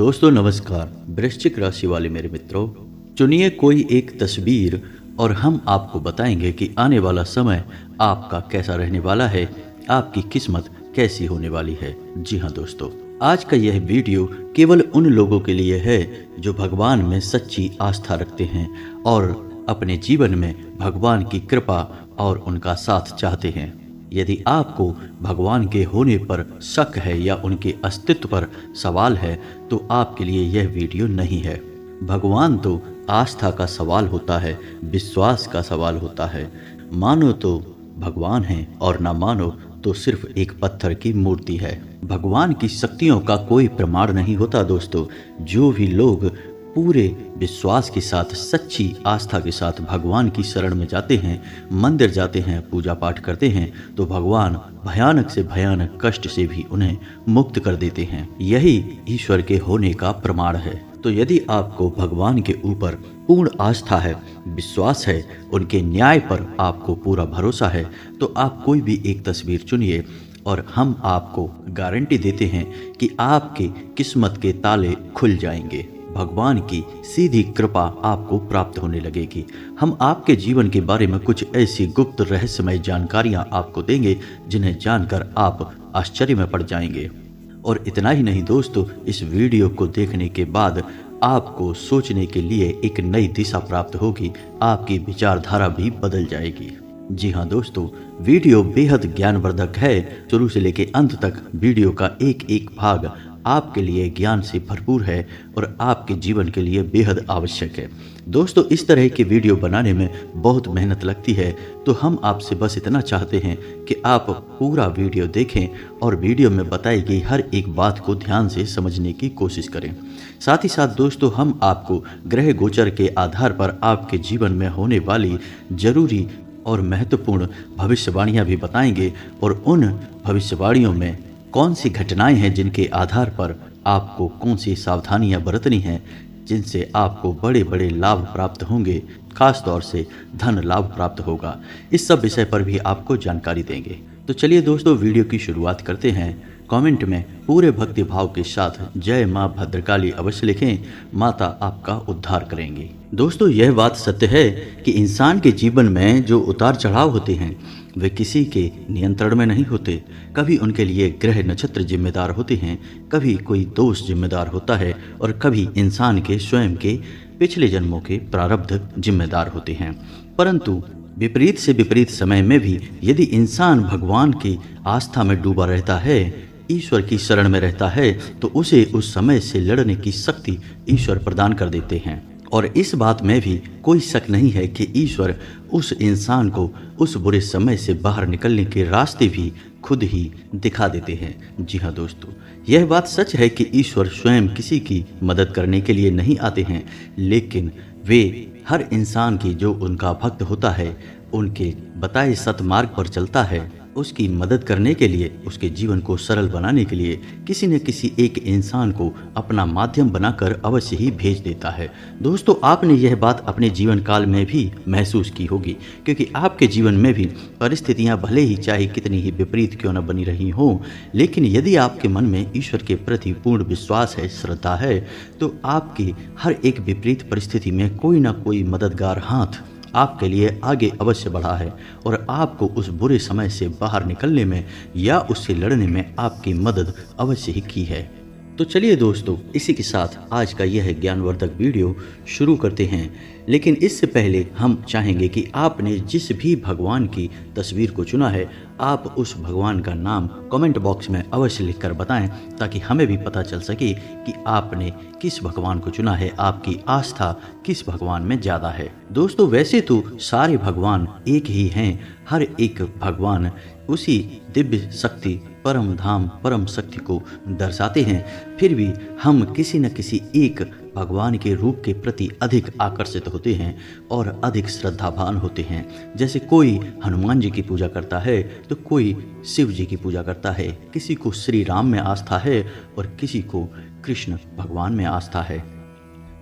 दोस्तों नमस्कार। वृश्चिक राशि वाले मेरे मित्रों, चुनिए कोई एक तस्वीर और हम आपको बताएंगे कि आने वाला समय आपका कैसा रहने वाला है, आपकी किस्मत कैसी होने वाली है। जी हाँ दोस्तों, आज का यह वीडियो केवल उन लोगों के लिए है जो भगवान में सच्ची आस्था रखते हैं और अपने जीवन में भगवान की कृपा और उनका साथ चाहते हैं। यदि आपको भगवान के होने पर शक है या उनके अस्तित्व पर सवाल है तो आपके लिए यह वीडियो नहीं है। भगवान तो आस्था का सवाल होता है, विश्वास का सवाल होता है। मानो तो भगवान है और ना मानो तो सिर्फ एक पत्थर की मूर्ति है। भगवान की शक्तियों का कोई प्रमाण नहीं होता दोस्तों। जो भी लोग पूरे विश्वास के साथ, सच्ची आस्था के साथ भगवान की शरण में जाते हैं, मंदिर जाते हैं, पूजा पाठ करते हैं, तो भगवान भयानक से भयानक कष्ट से भी उन्हें मुक्त कर देते हैं। यही ईश्वर के होने का प्रमाण है। तो यदि आपको भगवान के ऊपर पूर्ण आस्था है, विश्वास है, उनके न्याय पर आपको पूरा भरोसा है, तो आप कोई भी एक तस्वीर चुनिए और हम आपको गारंटी देते हैं कि आपके किस्मत के ताले खुल जाएंगे। भगवान की सीधी कृपा आपको प्राप्त होने लगेगी। हम आपके जीवन के बारे में कुछ ऐसी गुप्त रहस्यमय जानकारियां आपको देंगे जिन्हें जानकर आप आश्चर्य में पड़ जाएंगे। और इतना ही नहीं दोस्तों, इस वीडियो को देखने के बाद आपको सोचने के लिए एक नई दिशा प्राप्त होगी, आपकी विचारधारा भी बदल जाएगी। जी हाँ दोस्तों, वीडियो बेहद ज्ञानवर्धक है। शुरू से लेकर अंत तक वीडियो का एक एक भाग आपके लिए ज्ञान से भरपूर है और आपके जीवन के लिए बेहद आवश्यक है। दोस्तों, इस तरह की वीडियो बनाने में बहुत मेहनत लगती है, तो हम आपसे बस इतना चाहते हैं कि आप पूरा वीडियो देखें और वीडियो में बताई गई हर एक बात को ध्यान से समझने की कोशिश करें। साथ ही साथ दोस्तों, हम आपको ग्रह गोचर के आधार पर आपके जीवन में होने वाली जरूरी और महत्वपूर्ण भविष्यवाणियाँ भी बताएंगे और उन भविष्यवाणियों में कौन सी घटनाएं हैं जिनके आधार पर आपको कौन सी सावधानियां बरतनी हैं, जिनसे आपको बड़े बड़े लाभ प्राप्त होंगे, खास तौर से धन लाभ प्राप्त होगा। इस सब विषय पर भी आपको जानकारी देंगे। तो चलिए दोस्तों, वीडियो की शुरुआत करते हैं। कमेंट में पूरे भक्ति भाव के साथ जय माँ भद्रकाली अवश्य लिखें, माता आपका उद्धार करेंगी। दोस्तों, यह बात सत्य है कि इंसान के जीवन में जो उतार चढ़ाव होते हैं वे किसी के नियंत्रण में नहीं होते। कभी उनके लिए ग्रह नक्षत्र जिम्मेदार होते हैं, कभी कोई दोष जिम्मेदार होता है और कभी इंसान के स्वयं के पिछले जन्मों के प्रारब्ध जिम्मेदार होते हैं। परंतु विपरीत से विपरीत समय में भी यदि इंसान भगवान की आस्था में डूबा रहता है, ईश्वर की शरण में रहता है, तो उसे उस समय से लड़ने की शक्ति ईश्वर प्रदान कर देते हैं। और इस बात में भी कोई शक नहीं है कि ईश्वर उस इंसान को उस बुरे समय से बाहर निकलने के रास्ते भी खुद ही दिखा देते हैं। जी हाँ दोस्तों, यह बात सच है कि ईश्वर स्वयं किसी की मदद करने के लिए नहीं आते हैं, लेकिन वे हर इंसान की जो उनका भक्त होता है, उनके बताए सतमार्ग पर चलता है, उसकी मदद करने के लिए, उसके जीवन को सरल बनाने के लिए किसी न किसी एक इंसान को अपना माध्यम बनाकर अवश्य ही भेज देता है। दोस्तों, आपने यह बात अपने जीवन काल में भी महसूस की होगी, क्योंकि आपके जीवन में भी परिस्थितियां भले ही चाहे कितनी ही विपरीत क्यों न बनी रही हों, लेकिन यदि आपके मन में ईश्वर के प्रति पूर्ण विश्वास है, श्रद्धा है, तो आपकी हर एक विपरीत परिस्थिति में कोई ना कोई मददगार हाथ आपके लिए आगे अवश्य बढ़ा है और आपको उस बुरे समय से बाहर निकलने में या उससे लड़ने में आपकी मदद अवश्य ही की है। तो चलिए दोस्तों, इसी के साथ आज का यह ज्ञानवर्धक वीडियो शुरू करते हैं। लेकिन इससे पहले हम चाहेंगे कि आपने जिस भी भगवान की तस्वीर को चुना है, आप उस भगवान का नाम कमेंट बॉक्स में अवश्य लिखकर बताएं, ताकि हमें भी पता चल सके कि आपने किस भगवान को चुना है, आपकी आस्था किस भगवान में ज़्यादा है। दोस्तों, वैसे तो सारे भगवान एक ही हैं, हर एक भगवान उसी दिव्य शक्ति, परम धाम, परम शक्ति को दर्शाते हैं। फिर भी हम किसी न किसी एक भगवान के रूप के प्रति अधिक आकर्षित होते हैं और अधिक श्रद्धावान होते हैं। जैसे कोई हनुमान जी की पूजा करता है तो कोई शिव जी की पूजा करता है, किसी को श्री राम में आस्था है और किसी को कृष्ण भगवान में आस्था है।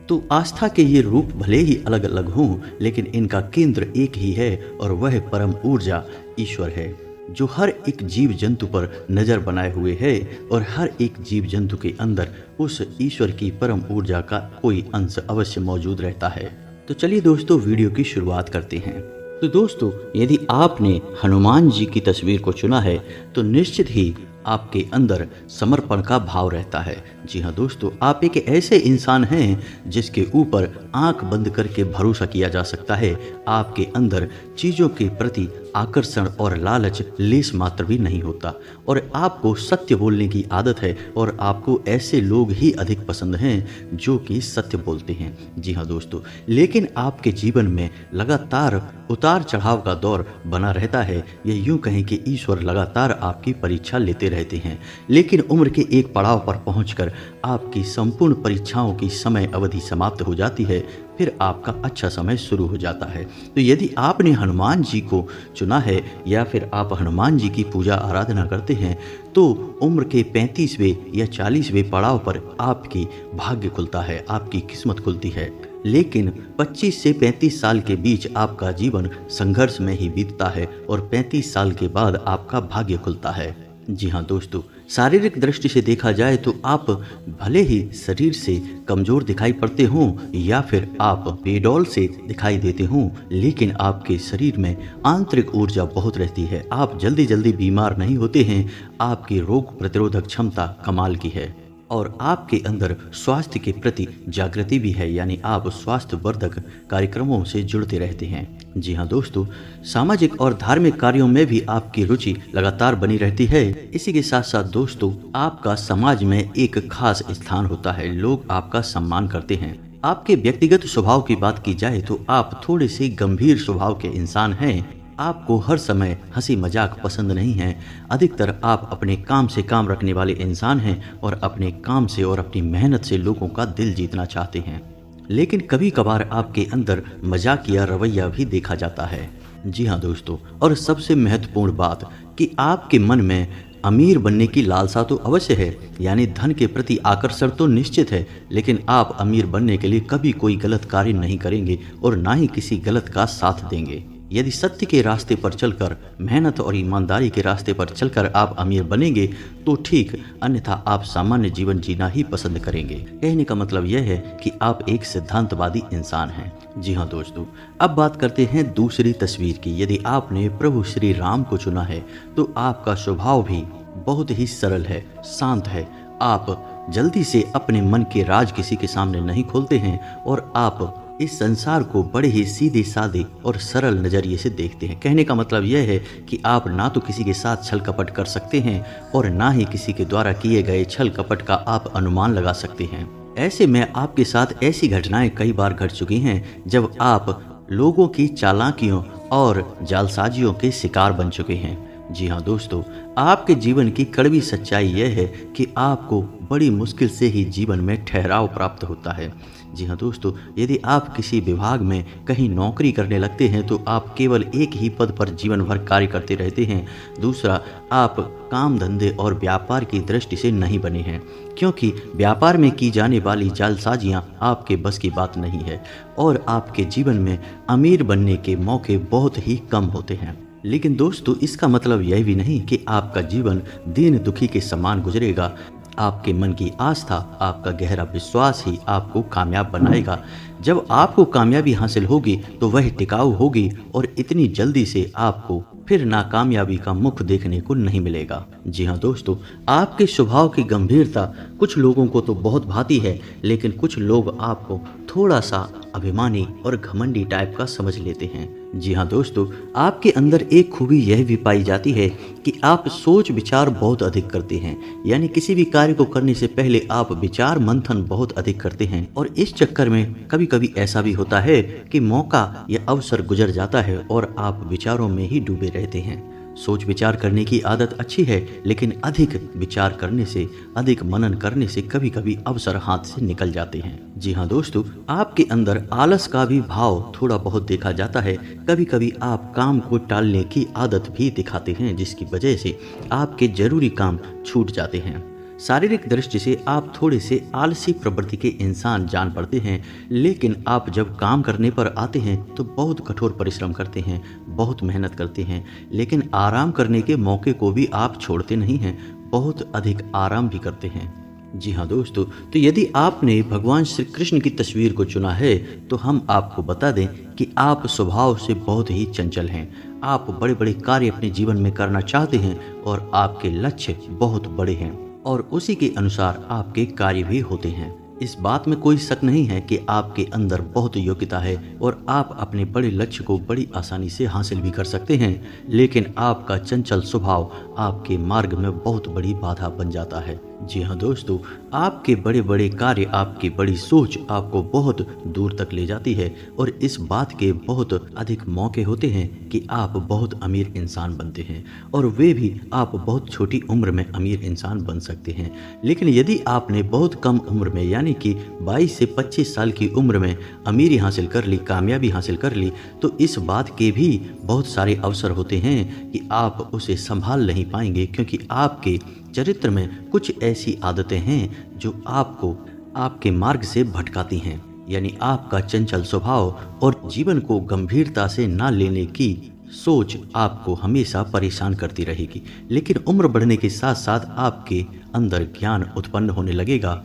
तो आस्था के ये रूप भले ही अलग अलग हों, लेकिन इनका केंद्र एक ही है और वह परम ऊर्जा ईश्वर है। जो हर एक जीव जंतु पर नज़र बनाए हुए है और हर एक जीव जंतु के अंदर उस ईश्वर की परम ऊर्जा का कोई अंश अवश्य मौजूद रहता है। तो चलिए दोस्तों, वीडियो की शुरुआत करते हैं। तो दोस्तों, यदि आपने हनुमान जी की तस्वीर को चुना है तो निश्चित ही आपके अंदर समर्पण का भाव रहता है। जी हाँ दोस्तों, आप एक ऐसे इंसान हैं जिसके ऊपर आंख बंद करके भरोसा किया जा सकता है। आपके अंदर चीज़ों के प्रति आकर्षण और लालच लेस मात्र भी नहीं होता और आपको सत्य बोलने की आदत है और आपको ऐसे लोग ही अधिक पसंद हैं जो कि सत्य बोलते हैं। जी हाँ दोस्तों, लेकिन आपके जीवन में लगातार उतार चढ़ाव का दौर बना रहता है। यह यूं कहें कि ईश्वर लगातार आपकी परीक्षा लेते रहते हैं, लेकिन उम्र के एक पड़ाव पर पहुंचकर आपकी संपूर्ण परीक्षाओं की समय अवधि समाप्त हो जाती है, फिर आपका अच्छा समय शुरू हो जाता है। तो यदि आपने हनुमान जी को चुना है या फिर आप हनुमान जी की पूजा आराधना करते हैं तो उम्र के 35वें या 40वें पड़ाव पर आपकी भाग्य खुलता है, आपकी किस्मत खुलती है। लेकिन 25 से 35 साल के बीच आपका जीवन संघर्ष में ही बीतता है और 35 साल के बाद आपका भाग्य खुलता है। जी हाँ दोस्तों, शारीरिक दृष्टि से देखा जाए तो आप भले ही शरीर से कमज़ोर दिखाई पड़ते हों या फिर आप बेडौल से दिखाई देते हों, लेकिन आपके शरीर में आंतरिक ऊर्जा बहुत रहती है। आप जल्दी जल्दी बीमार नहीं होते हैं, आपकी रोग प्रतिरोधक क्षमता कमाल की है और आपके अंदर स्वास्थ्य के प्रति जागृति भी है, यानी आप स्वास्थ्यवर्धक कार्यक्रमों से जुड़ते रहते हैं। जी हाँ दोस्तों, सामाजिक और धार्मिक कार्यों में भी आपकी रुचि लगातार बनी रहती है। इसी के साथ साथ दोस्तों, आपका समाज में एक खास स्थान होता है, लोग आपका सम्मान करते हैं। आपके व्यक्तिगत स्वभाव की बात की जाए तो आप थोड़े से गंभीर स्वभाव के इंसान हैं। आपको हर समय हंसी मजाक पसंद नहीं है। अधिकतर आप अपने काम से काम रखने वाले इंसान हैं और अपने काम से और अपनी मेहनत से लोगों का दिल जीतना चाहते हैं, लेकिन कभी कभार आपके अंदर मजाकिया रवैया भी देखा जाता है। जी हाँ दोस्तों, और सबसे महत्वपूर्ण बात कि आपके मन में अमीर बनने की लालसा तो अवश्य है, यानी धन के प्रति आकर्षण तो निश्चित है, लेकिन आप अमीर बनने के लिए कभी कोई गलत कार्य नहीं करेंगे और ना ही किसी गलत का साथ देंगे। यदि सत्य के रास्ते पर चलकर, मेहनत और ईमानदारी के रास्ते पर चलकर आप अमीर बनेंगे तो ठीक, अन्यथा आप सामान्य जीवन जीना ही पसंद करेंगे। कहने का मतलब यह है कि आप एक सिद्धांतवादी इंसान हैं। जी हाँ दोस्तों, अब बात करते हैं दूसरी तस्वीर की। यदि आपने प्रभु श्री राम को चुना है तो आपका स्वभाव भी बहुत ही सरल है, शांत है। आप जल्दी से अपने मन के राज किसी के सामने नहीं खोलते हैं और आप इस संसार को बड़े ही सीधे साधे और सरल नज़रिए से देखते हैं। कहने का मतलब यह है कि आप ना तो किसी के साथ छल कपट कर सकते हैं और ना ही किसी के द्वारा किए गए छल कपट का आप अनुमान लगा सकते हैं। ऐसे में आपके साथ ऐसी घटनाएं कई बार घट चुकी हैं जब आप लोगों की चालाकियों और जालसाजियों के शिकार बन चुके हैं। जी हाँ दोस्तों, आपके जीवन की कड़वी सच्चाई यह है कि आपको बड़ी मुश्किल से ही जीवन में ठहराव प्राप्त होता है। जी हाँ दोस्तों, यदि आप किसी विभाग में कहीं नौकरी करने लगते हैं तो आप केवल एक ही पद पर जीवन भर कार्य करते रहते हैं। दूसरा, आप काम धंधे और व्यापार की दृष्टि से नहीं बने हैं, क्योंकि व्यापार में की जाने वाली जालसाजियाँ आपके बस की बात नहीं है और आपके जीवन में अमीर बनने के मौके बहुत ही कम होते हैं। लेकिन दोस्तों, इसका मतलब यह भी नहीं कि आपका जीवन दीन दुखी के समान गुजरेगा। आपके मन की आस्था, आपका गहरा विश्वास ही आपको कामयाब बनाएगा। जब आपको कामयाबी हासिल होगी तो वह टिकाऊ होगी और इतनी जल्दी से आपको फिर नाकामयाबी का मुख देखने को नहीं मिलेगा। जी हाँ दोस्तों, आपके स्वभाव की गंभीरता कुछ लोगों को तो बहुत भाती है, लेकिन कुछ लोग आपको थोड़ा सा अभिमानी और घमंडी टाइप का समझ लेते हैं। जी हाँ दोस्तों, आपके अंदर एक खूबी यह भी पाई जाती है कि आप सोच विचार बहुत अधिक करते हैं, यानी किसी भी कार्य को करने से पहले आप विचार मंथन बहुत अधिक करते हैं और इस चक्कर में कभी कभी ऐसा भी होता है कि मौका या अवसर गुजर जाता है और आप विचारों में ही डूबे रहते हैं। सोच विचार करने की आदत अच्छी है, लेकिन अधिक विचार करने से, अधिक मनन करने से कभी कभी अवसर हाथ से निकल जाते हैं। जी हाँ दोस्तों, आपके अंदर आलस का भी भाव थोड़ा बहुत देखा जाता है। कभी कभी आप काम को टालने की आदत भी दिखाते हैं, जिसकी वजह से आपके जरूरी काम छूट जाते हैं। शारीरिक दृष्टि से आप थोड़े से आलसी प्रवृत्ति के इंसान जान पड़ते हैं, लेकिन आप जब काम करने पर आते हैं तो बहुत कठोर परिश्रम करते हैं, बहुत मेहनत करते हैं, लेकिन आराम करने के मौके को भी आप छोड़ते नहीं हैं, बहुत अधिक आराम भी करते हैं। जी हाँ दोस्तों, तो यदि आपने भगवान श्री कृष्ण की तस्वीर को चुना है तो हम आपको बता दें कि आप स्वभाव से बहुत ही चंचल हैं। आप बड़े बड़े कार्य अपने जीवन में करना चाहते हैं और आपके लक्ष्य बहुत बड़े हैं और उसी के अनुसार आपके कार्य भी होते हैं। इस बात में कोई शक नहीं है कि आपके अंदर बहुत योग्यता है और आप अपने बड़े लक्ष्य को बड़ी आसानी से हासिल भी कर सकते हैं, लेकिन आपका चंचल स्वभाव आपके मार्ग में बहुत बड़ी बाधा बन जाता है। जी हाँ दोस्तों, आपके बड़े बड़े कार्य, आपकी बड़ी सोच आपको बहुत दूर तक ले जाती है और इस बात के बहुत अधिक मौके होते हैं कि आप बहुत अमीर इंसान बनते हैं और वे भी आप बहुत छोटी उम्र में अमीर इंसान बन सकते हैं। लेकिन यदि आपने बहुत कम उम्र में यानी कि 22 से 25 साल की उम्र में अमीरी हासिल कर ली, कामयाबी हासिल कर ली, तो इस बात के भी बहुत सारे अवसर होते हैं कि आप उसे संभाल नहीं पाएंगे, क्योंकि आपके चरित्र में कुछ ऐसी आदतें हैं जो आपको आपके मार्ग से भटकाती हैं। यानी आपका चंचल स्वभाव और जीवन को गंभीरता से ना लेने की सोच आपको हमेशा परेशान करती रहेगी। लेकिन उम्र बढ़ने के साथ साथ आपके अंदर ज्ञान उत्पन्न होने लगेगा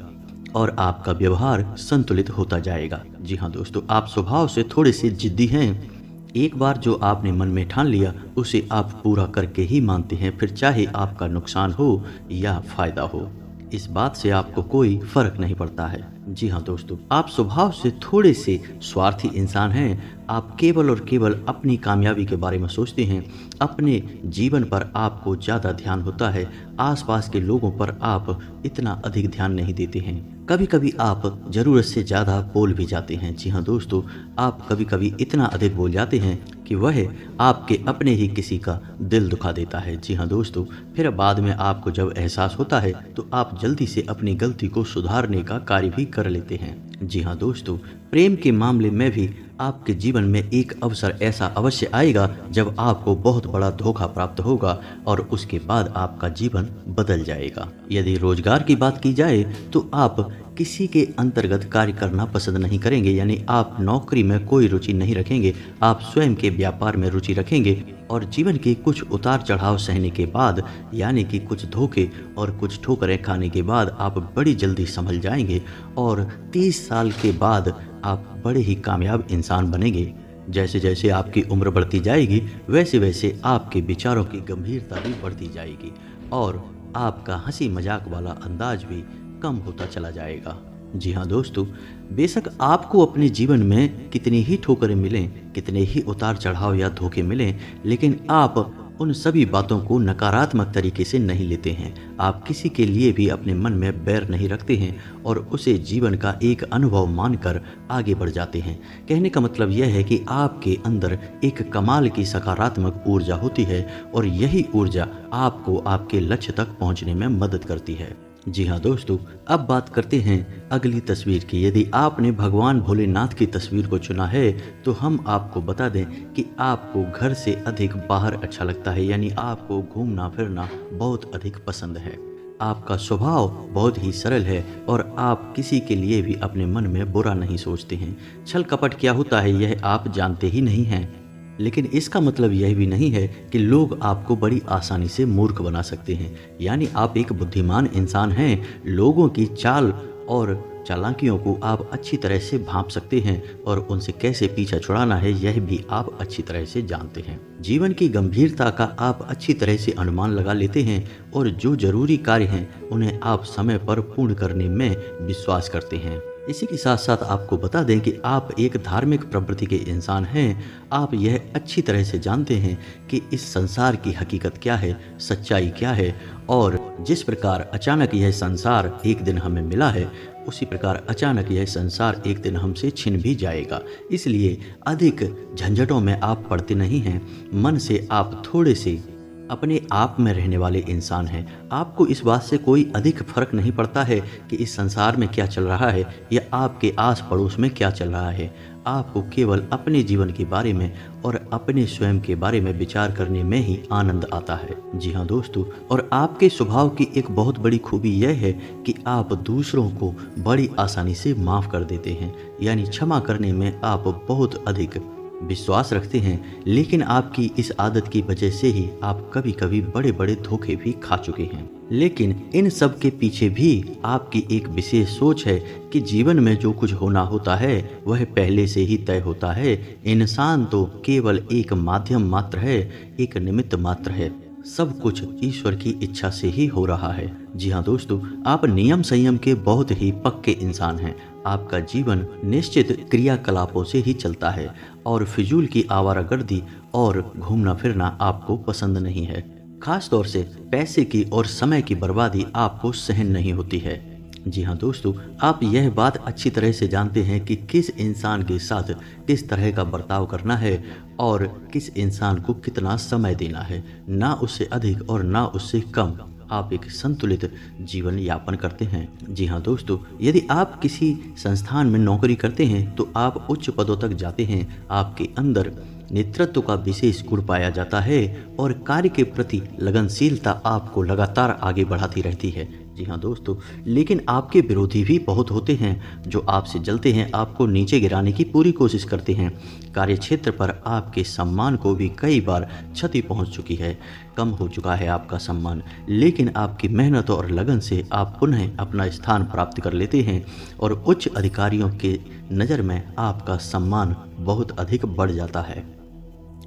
और आपका व्यवहार संतुलित होता जाएगा। जी हाँ दोस्तों, आप स्वभाव से थोड़े से जिद्दी हैं। एक बार जो आपने मन में ठान लिया उसे आप पूरा करके ही मानते हैं, फिर चाहे आपका नुकसान हो या फायदा हो, इस बात से आपको कोई फर्क नहीं पड़ता है। जी हाँ दोस्तों, आप स्वभाव से थोड़े से स्वार्थी इंसान हैं। आप केवल और केवल अपनी कामयाबी के बारे में सोचते हैं, अपने जीवन पर आपको ज़्यादा ध्यान होता है, आसपास के लोगों पर आप इतना अधिक ध्यान नहीं देते हैं। कभी कभी आप ज़रूरत से ज़्यादा बोल भी जाते हैं। जी हाँ दोस्तों, आप कभी कभी इतना अधिक बोल जाते हैं कि वह आपके अपने ही किसी का दिल दुखा देता है। जी हाँ दोस्तों, फिर बाद में आपको जब एहसास होता है तो आप जल्दी से अपनी गलती को सुधारने का कार्य भी कर लेते हैं। जी हाँ दोस्तों, प्रेम के मामले में भी आपके जीवन में एक अवसर ऐसा अवश्य आएगा जब आपको बहुत बड़ा धोखा प्राप्त होगा और उसके बाद आपका जीवन बदल जाएगा। यदि रोजगार की बात की जाए तो आप किसी के अंतर्गत कार्य करना पसंद नहीं करेंगे, यानी आप नौकरी में कोई रुचि नहीं रखेंगे, आप स्वयं के व्यापार में रुचि रखेंगे और जीवन के कुछ उतार चढ़ाव सहने के बाद, यानी कि कुछ धोखे और कुछ ठोकरें खाने के बाद आप बड़ी जल्दी संभल जाएंगे और 30 साल के बाद आप बड़े ही कामयाब इंसान बनेंगे। जैसे जैसे आपकी उम्र बढ़ती जाएगी वैसे वैसे आपके विचारों की गंभीरता भी बढ़ती जाएगी और आपका हंसी मजाक वाला अंदाज भी कम होता चला जाएगा। जी हाँ दोस्तों, बेशक आपको अपने जीवन में कितनी ही ठोकरें मिलें, कितने ही उतार चढ़ाव या धोखे मिलें, लेकिन आप उन सभी बातों को नकारात्मक तरीके से नहीं लेते हैं। आप किसी के लिए भी अपने मन में बैर नहीं रखते हैं और उसे जीवन का एक अनुभव मानकर आगे बढ़ जाते हैं। कहने का मतलब यह है कि आपके अंदर एक कमाल की सकारात्मक ऊर्जा होती है और यही ऊर्जा आपको आपके लक्ष्य तक पहुंचने में मदद करती है। जी हाँ दोस्तों, अब बात करते हैं अगली तस्वीर की। यदि आपने भगवान भोलेनाथ की तस्वीर को चुना है तो हम आपको बता दें कि आपको घर से अधिक बाहर अच्छा लगता है, यानी आपको घूमना फिरना बहुत अधिक पसंद है। आपका स्वभाव बहुत ही सरल है और आप किसी के लिए भी अपने मन में बुरा नहीं सोचते हैं। छल कपट क्या होता है यह आप जानते ही नहीं हैं, लेकिन इसका मतलब यह भी नहीं है कि लोग आपको बड़ी आसानी से मूर्ख बना सकते हैं। यानी आप एक बुद्धिमान इंसान हैं, लोगों की चाल और चालाकियों को आप अच्छी तरह से भांप सकते हैं और उनसे कैसे पीछा छुड़ाना है यह भी आप अच्छी तरह से जानते हैं। जीवन की गंभीरता का आप अच्छी तरह से अनुमान लगा लेते हैं और जो जरूरी कार्य हैं उन्हें आप समय पर पूर्ण करने में विश्वास करते हैं। इसी के साथ साथ आपको बता दें कि आप एक धार्मिक प्रवृत्ति के इंसान हैं। आप यह अच्छी तरह से जानते हैं कि इस संसार की हकीकत क्या है, सच्चाई क्या है और जिस प्रकार अचानक यह संसार एक दिन हमें मिला है उसी प्रकार अचानक यह संसार एक दिन हमसे छिन भी जाएगा। इसलिए अधिक झंझटों में आप पड़ते नहीं हैं। मन से आप थोड़े से अपने आप में रहने वाले इंसान हैं। आपको इस बात से कोई अधिक फर्क नहीं पड़ता है कि इस संसार में क्या चल रहा है या आपके आस पड़ोस में क्या चल रहा है। आपको केवल अपने जीवन के बारे में और अपने स्वयं के बारे में विचार करने में ही आनंद आता है। जी हाँ दोस्तों, और आपके स्वभाव की एक बहुत बड़ी खूबी यह है कि आप दूसरों को बड़ी आसानी से माफ़ कर देते हैं, यानी क्षमा करने में आप बहुत अधिक विश्वास रखते हैं। लेकिन आपकी इस आदत की वजह से ही आप कभी कभी बड़े बड़े धोखे भी खा चुके हैं। लेकिन इन सब के पीछे भी आपकी एक विशेष सोच है कि जीवन में जो कुछ होना होता है वह पहले से ही तय होता है। इंसान तो केवल एक माध्यम मात्र है, एक निमित्त मात्र है। सब कुछ ईश्वर की इच्छा से ही हो रहा है। जी हाँ दोस्तों, आप नियम संयम के बहुत ही पक्के इंसान हैं। आपका जीवन निश्चित क्रियाकलापों से ही चलता है और फिजूल की आवारागर्दी और घूमना फिरना आपको पसंद नहीं है। खास तौर से पैसे की और समय की बर्बादी आपको सहन नहीं होती है। जी हाँ दोस्तों, आप यह बात अच्छी तरह से जानते हैं कि किस इंसान के साथ किस तरह का बर्ताव करना है और किस इंसान को कितना समय देना है, ना उससे अधिक और ना उससे कम। आप एक संतुलित जीवन यापन करते हैं। जी हाँ दोस्तों, यदि आप किसी संस्थान में नौकरी करते हैं तो आप उच्च पदों तक जाते हैं। आपके अंदर नेतृत्व का विशेष गुण पाया जाता है और कार्य के प्रति लगनशीलता आपको लगातार आगे बढ़ाती रहती है। जी हाँ दोस्तों, लेकिन आपके विरोधी भी बहुत होते हैं जो आपसे जलते हैं, आपको नीचे गिराने की पूरी कोशिश करते हैं। कार्यक्षेत्र पर आपके सम्मान को भी कई बार क्षति पहुंच चुकी है, कम हो चुका है आपका सम्मान। लेकिन आपकी मेहनत और लगन से आप पुनः अपना स्थान प्राप्त कर लेते हैं और उच्च अधिकारियों के नज़र में आपका सम्मान बहुत अधिक बढ़ जाता है।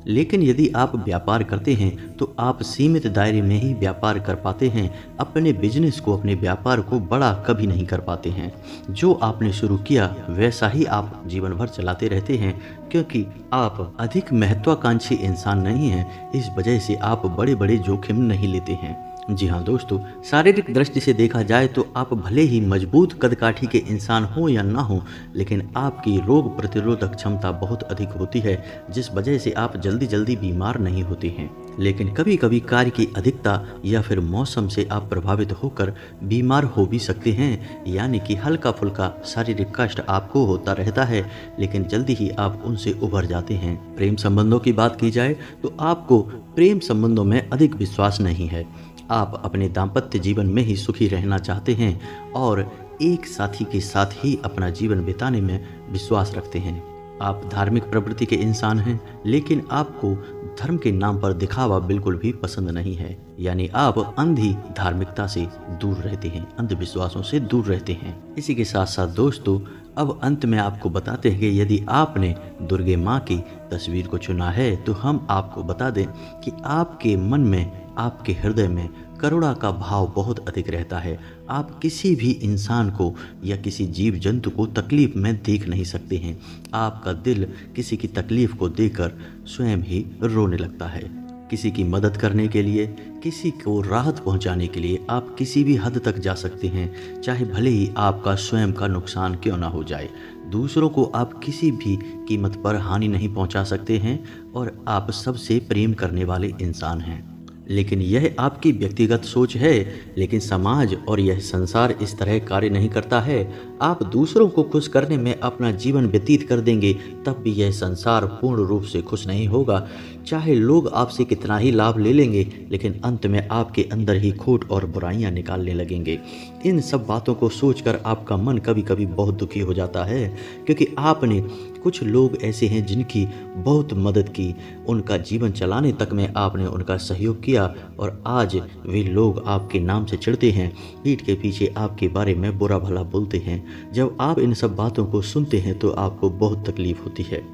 लेकिन यदि आप व्यापार करते हैं तो आप सीमित दायरे में ही व्यापार कर पाते हैं। अपने बिजनेस को, अपने व्यापार को बड़ा कभी नहीं कर पाते हैं। जो आपने शुरू किया वैसा ही आप जीवन भर चलाते रहते हैं, क्योंकि आप अधिक महत्वाकांक्षी इंसान नहीं हैं। इस वजह से आप बड़े बड़े जोखिम नहीं लेते हैं। जी हाँ दोस्तों, शारीरिक दृष्टि से देखा जाए तो आप भले ही मजबूत कदकाठी के इंसान हो या ना हो, लेकिन आपकी रोग प्रतिरोधक क्षमता बहुत अधिक होती है, जिस वजह से आप जल्दी जल्दी बीमार नहीं होते हैं। लेकिन कभी कभी कार्य की अधिकता या फिर मौसम से आप प्रभावित होकर बीमार हो भी सकते हैं, यानी कि हल्का फुल्का शारीरिक कष्ट आपको होता रहता है, लेकिन जल्दी ही आप उनसे उभर जाते हैं। प्रेम संबंधों की बात की जाए तो आपको प्रेम संबंधों में अधिक विश्वास नहीं है। आप अपने दाम्पत्य जीवन में ही सुखी रहना चाहते हैं और एक साथी के साथ ही अपना जीवन बिताने में विश्वास रखते हैं। आप धार्मिक प्रवृत्ति के इंसान हैं, लेकिन आपको धर्म के नाम पर दिखावा बिल्कुल भी पसंद नहीं है, यानी आप अंधी धार्मिकता से दूर रहते हैं, अंधविश्वासों से दूर रहते हैं। इसी के साथ साथ दोस्तों, अब अंत में आपको बताते हैं कि यदि आपने दुर्गे माँ की तस्वीर को चुना है तो हम आपको बता दें कि आपके मन में, आपके हृदय में करुणा का भाव बहुत अधिक रहता है। आप किसी भी इंसान को या किसी जीव जंतु को तकलीफ में देख नहीं सकते हैं। आपका दिल किसी की तकलीफ को देखकर स्वयं ही रोने लगता है। किसी की मदद करने के लिए, किसी को राहत पहुंचाने के लिए आप किसी भी हद तक जा सकते हैं, चाहे भले ही आपका स्वयं का नुकसान क्यों ना हो जाए। दूसरों को आप किसी भी कीमत पर हानि नहीं पहुंचा सकते हैं और आप सबसे प्रेम करने वाले इंसान हैं। लेकिन यह आपकी व्यक्तिगत सोच है, लेकिन समाज और यह संसार इस तरह कार्य नहीं करता है। आप दूसरों को खुश करने में अपना जीवन व्यतीत कर देंगे, तब भी यह संसार पूर्ण रूप से खुश नहीं होगा। चाहे लोग आपसे कितना ही लाभ ले लेंगे, लेकिन अंत में आपके अंदर ही खोट और बुराइयां निकालने लगेंगे। इन सब बातों को सोचकर आपका मन कभी कभी बहुत दुखी हो जाता है, क्योंकि आपने कुछ लोग ऐसे हैं जिनकी बहुत मदद की, उनका जीवन चलाने तक में आपने उनका सहयोग किया और आज वे लोग आपके नाम से चिढ़ते हैं, पीठ के पीछे आपके बारे में बुरा भला बोलते हैं। जब आप इन सब बातों को सुनते हैं तो आपको बहुत तकलीफ होती है।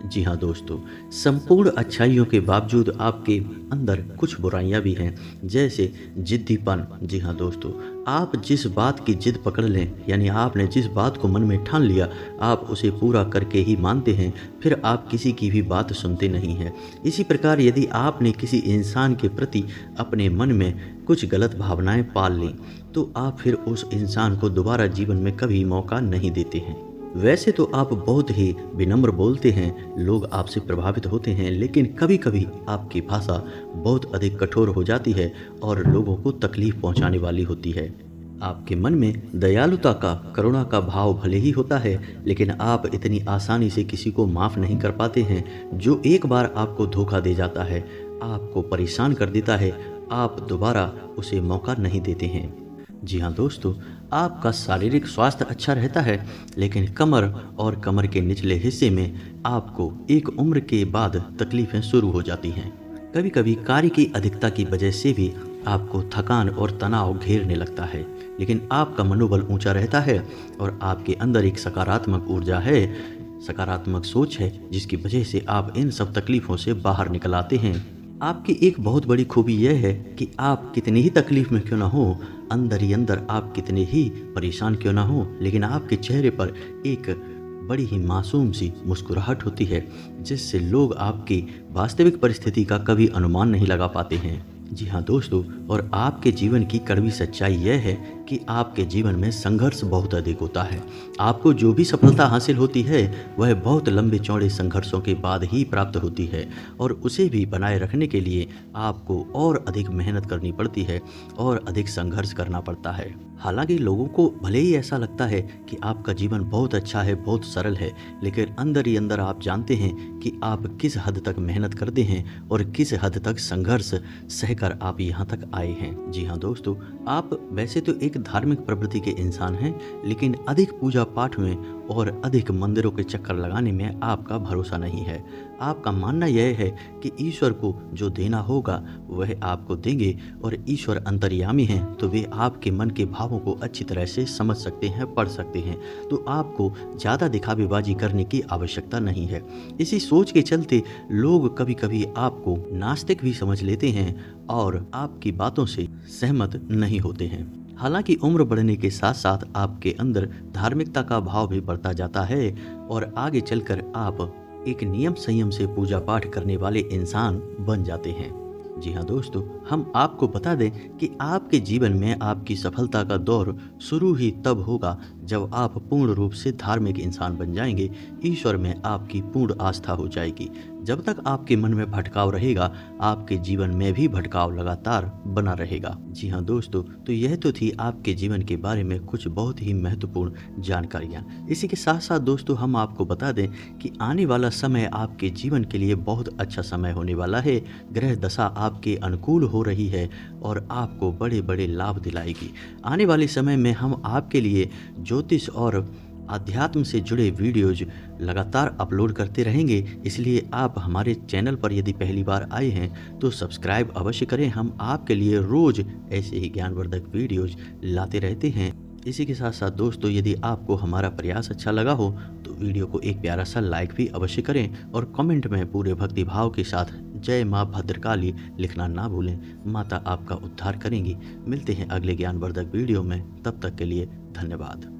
जी हाँ दोस्तों, संपूर्ण अच्छाइयों के बावजूद आपके अंदर कुछ बुराइयां भी हैं, जैसे जिद्दीपन। जी हाँ दोस्तों, आप जिस बात की जिद पकड़ लें, यानी आपने जिस बात को मन में ठान लिया, आप उसे पूरा करके ही मानते हैं, फिर आप किसी की भी बात सुनते नहीं हैं। इसी प्रकार यदि आपने किसी इंसान के प्रति अपने मन में कुछ गलत भावनाएं पाल लीं, तो आप फिर उस इंसान को दोबारा जीवन में कभी मौका नहीं देते हैं। वैसे तो आप बहुत ही विनम्र बोलते हैं, लोग आपसे प्रभावित होते हैं, लेकिन कभी कभी आपकी भाषा बहुत अधिक कठोर हो जाती है और लोगों को तकलीफ पहुंचाने वाली होती है। आपके मन में दयालुता का, करुणा का भाव भले ही होता है, लेकिन आप इतनी आसानी से किसी को माफ़ नहीं कर पाते हैं। जो एक बार आपको धोखा दे जाता है, आपको परेशान कर देता है, आप दोबारा उसे मौका नहीं देते हैं। जी हाँ दोस्तों, आपका शारीरिक स्वास्थ्य अच्छा रहता है, लेकिन कमर और कमर के निचले हिस्से में आपको एक उम्र के बाद तकलीफें शुरू हो जाती हैं। कभी कभी कार्य की अधिकता की वजह से भी आपको थकान और तनाव घेरने लगता है, लेकिन आपका मनोबल ऊंचा रहता है और आपके अंदर एक सकारात्मक ऊर्जा है, सकारात्मक सोच है, जिसकी वजह से आप इन सब तकलीफ़ों से बाहर निकल आते हैं। आपकी एक बहुत बड़ी खूबी यह है कि आप कितनी ही तकलीफ में क्यों ना हो, अंदर ही अंदर आप कितने ही परेशान क्यों ना हो, लेकिन आपके चेहरे पर एक बड़ी ही मासूम सी मुस्कुराहट होती है, जिससे लोग आपकी वास्तविक परिस्थिति का कभी अनुमान नहीं लगा पाते हैं। जी हाँ दोस्तों, और आपके जीवन की कड़वी सच्चाई यह है कि आपके जीवन में संघर्ष बहुत अधिक होता है। आपको जो भी सफलता हासिल होती है वह बहुत लंबे चौड़े संघर्षों के बाद ही प्राप्त होती है, और उसे भी बनाए रखने के लिए आपको और अधिक मेहनत करनी पड़ती है और अधिक संघर्ष करना पड़ता है। हालांकि लोगों को भले ही ऐसा लगता है कि आपका जीवन बहुत अच्छा है, बहुत सरल है, लेकिन अंदर ही अंदर आप जानते हैं कि आप किस हद तक मेहनत करते हैं और किस हद तक संघर्ष सहकर आप यहाँ तक आए हैं। जी हाँ दोस्तों, आप वैसे तो एक धार्मिक प्रवृत्ति के इंसान हैं, लेकिन अधिक पूजा पाठ में और अधिक मंदिरों के चक्कर लगाने में आपका भरोसा नहीं है। आपका मानना यह है कि ईश्वर को जो देना होगा वह आपको देंगे, और ईश्वर अंतर्यामी हैं, तो वे आपके मन के भावों को अच्छी तरह से समझ सकते हैं, पढ़ सकते हैं, तो आपको ज़्यादा दिखावेबाजी करने की आवश्यकता नहीं है। इसी सोच के चलते लोग कभी कभी आपको नास्तिक भी समझ लेते हैं और आपकी बातों से सहमत नहीं होते हैं। हालांकि उम्र बढ़ने के साथ साथ आपके अंदर धार्मिकता का भाव भी बढ़ता जाता है और आगे चलकर आप एक नियम संयम से पूजा पाठ करने वाले इंसान बन जाते हैं। जी हाँ दोस्तों, हम आपको बता दें कि आपके जीवन में आपकी सफलता का दौर शुरू ही तब होगा जब आप पूर्ण रूप से धार्मिक इंसान बन जाएंगे, ईश्वर में आपकी पूर्ण आस्था हो जाएगी। जब तक आपके मन में भटकाव रहेगा, आपके जीवन में भी भटकाव लगातार बना रहेगा। जी हाँ दोस्तों, तो यह तो थी आपके जीवन के बारे में कुछ बहुत ही महत्वपूर्ण जानकारियाँ। इसी के साथ साथ दोस्तों, हम आपको बता दें कि आने वाला समय आपके जीवन के लिए बहुत अच्छा समय होने वाला है। ग्रह दशा आपके अनुकूल हो रही है और आपको बड़े बड़े लाभ दिलाएगी। आने वाले समय में हम आपके लिए ज्योतिष और अध्यात्म से जुड़े वीडियोज लगातार अपलोड करते रहेंगे, इसलिए आप हमारे चैनल पर यदि पहली बार आए हैं तो सब्सक्राइब अवश्य करें। हम आपके लिए रोज़ ऐसे ही ज्ञानवर्धक वीडियोज लाते रहते हैं। इसी के साथ साथ दोस्तों, यदि आपको हमारा प्रयास अच्छा लगा हो तो वीडियो को एक प्यारा सा लाइक भी अवश्य करें और कमेंट में पूरे भक्ति भाव के साथ जय माँ भद्रकाली लिखना ना भूलें। माता आपका उद्धार करेंगी। मिलते हैं अगले ज्ञानवर्धक वीडियो में, तब तक के लिए धन्यवाद।